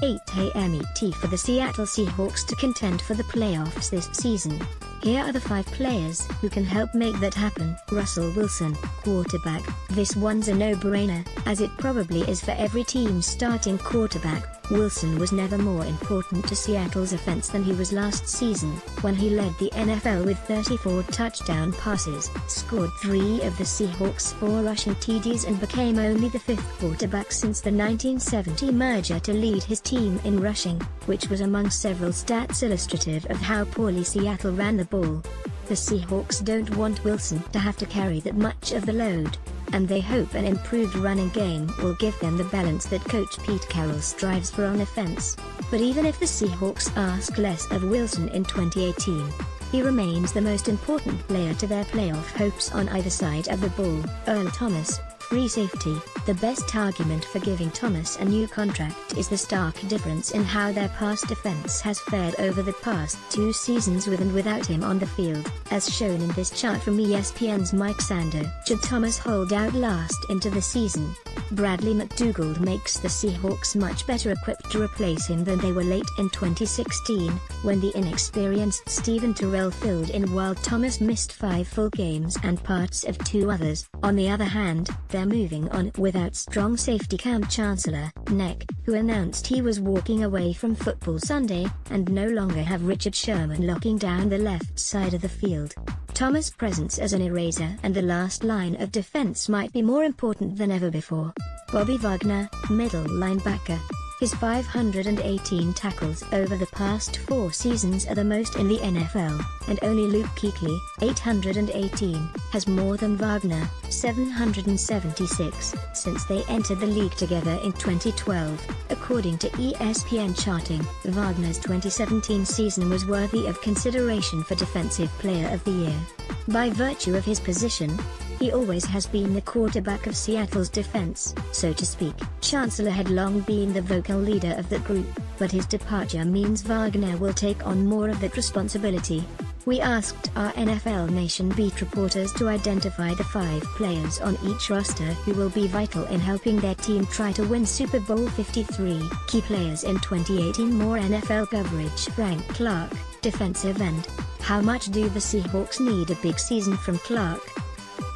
8 a.m. ET for the Seattle Seahawks to contend for the playoffs this season. Here are the 5 players who can help make that happen. Russell Wilson, quarterback. This one's a no-brainer, as it probably is for every team's starting quarterback. Wilson was never more important to Seattle's offense than he was last season, when he led the NFL with 34 touchdown passes, scored 3 of the Seahawks' 4 rushing TDs and became only the 5th quarterback since the 1970 merger to lead his team in rushing, which was among several stats illustrative of how poorly Seattle ran the ball. The Seahawks don't want Wilson to have to carry that much of the load, and they hope an improved running game will give them the balance that Coach Pete Carroll strives for on offense. But even if the Seahawks ask less of Wilson in 2018, he remains the most important player to their playoff hopes on either side of the ball. Earl Thomas, free safety. The best argument for giving Thomas a new contract is the stark difference in how their pass defense has fared over the past 2 seasons with and without him on the field, as shown in this chart from ESPN's Mike Sander. Should Thomas hold out last into the season, Bradley McDougald makes the Seahawks much better equipped to replace him than they were late in 2016, when the inexperienced Stephen Terrell filled in while Thomas missed 5 full games and parts of 2 others. On the other hand, they're moving on without strong safety Cam Chancellor, Neck, who announced he was walking away from football Sunday, and no longer have Richard Sherman locking down the left side of the field. Thomas' presence as an eraser and the last line of defense might be more important than ever before. Bobby Wagner, middle linebacker. His 518 tackles over the past 4 seasons are the most in the NFL, and only Luke Kuechly, 818, has more than Wagner, 776, since they entered the league together in 2012. According to ESPN charting, Wagner's 2017 season was worthy of consideration for Defensive Player of the Year. By virtue of his position, he always has been the quarterback of Seattle's defense, so to speak. Chancellor had long been the vocal leader of that group, but his departure means Wagner will take on more of that responsibility. We asked our NFL Nation beat reporters to identify the 5 players on each roster who will be vital in helping their team try to win Super Bowl 53. Key players in 2018. More NFL coverage. Frank Clark, defensive end. How much do the Seahawks need a big season from Clark?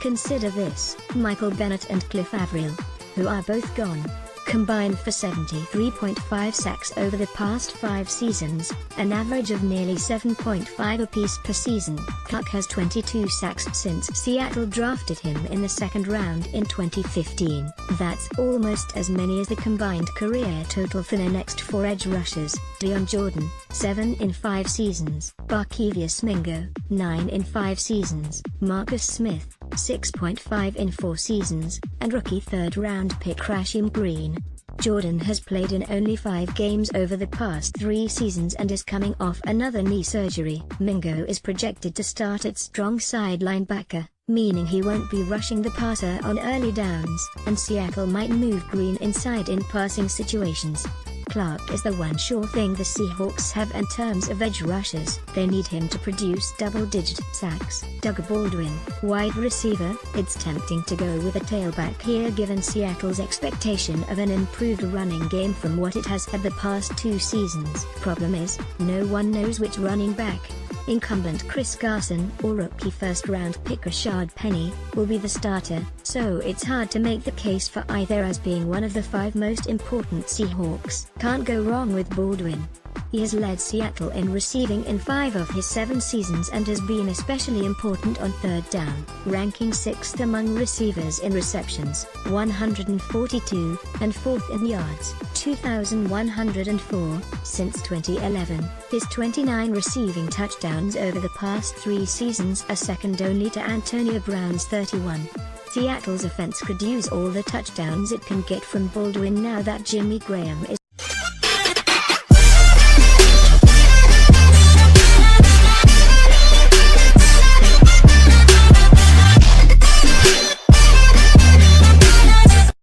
Consider this: Michael Bennett and Cliff Avril, who are both gone, combined for 73.5 sacks over the past 5 seasons, an average of nearly 7.5 apiece per season. Clark has 22 sacks since Seattle drafted him in the 2nd round in 2015. That's almost as many as the combined career total for their next 4 edge rushers: Dion Jordan, 7 in 5 seasons; Barkevious Mingo, 9 in 5 seasons; Marcus Smith, 6.5 in 4 seasons, and rookie 3rd round pick Rasheem Green. Jordan has played in only 5 games over the past 3 seasons and is coming off another knee surgery. Mingo is projected to start at strong side linebacker, meaning he won't be rushing the passer on early downs, and Seattle might move Green inside in passing situations. Clark is the one sure thing the Seahawks have in terms of edge rushers. They need him to produce double-digit sacks. Doug Baldwin, wide receiver. It's tempting to go with a tailback here given Seattle's expectation of an improved running game from what it has had the past 2 seasons. Problem is, no one knows which running back, incumbent Chris Carson or rookie 1st round pick Rashad Penny, will be the starter, so it's hard to make the case for either as being one of the 5 most important Seahawks. Can't go wrong with Baldwin. He has led Seattle in receiving in 5 of his 7 seasons and has been especially important on 3rd down, ranking 6th among receivers in receptions, 142, and 4th in yards, 2,104, since 2011. His 29 receiving touchdowns over the past 3 seasons are second only to Antonio Brown's 31. Seattle's offense could use all the touchdowns it can get from Baldwin now that Jimmy Graham is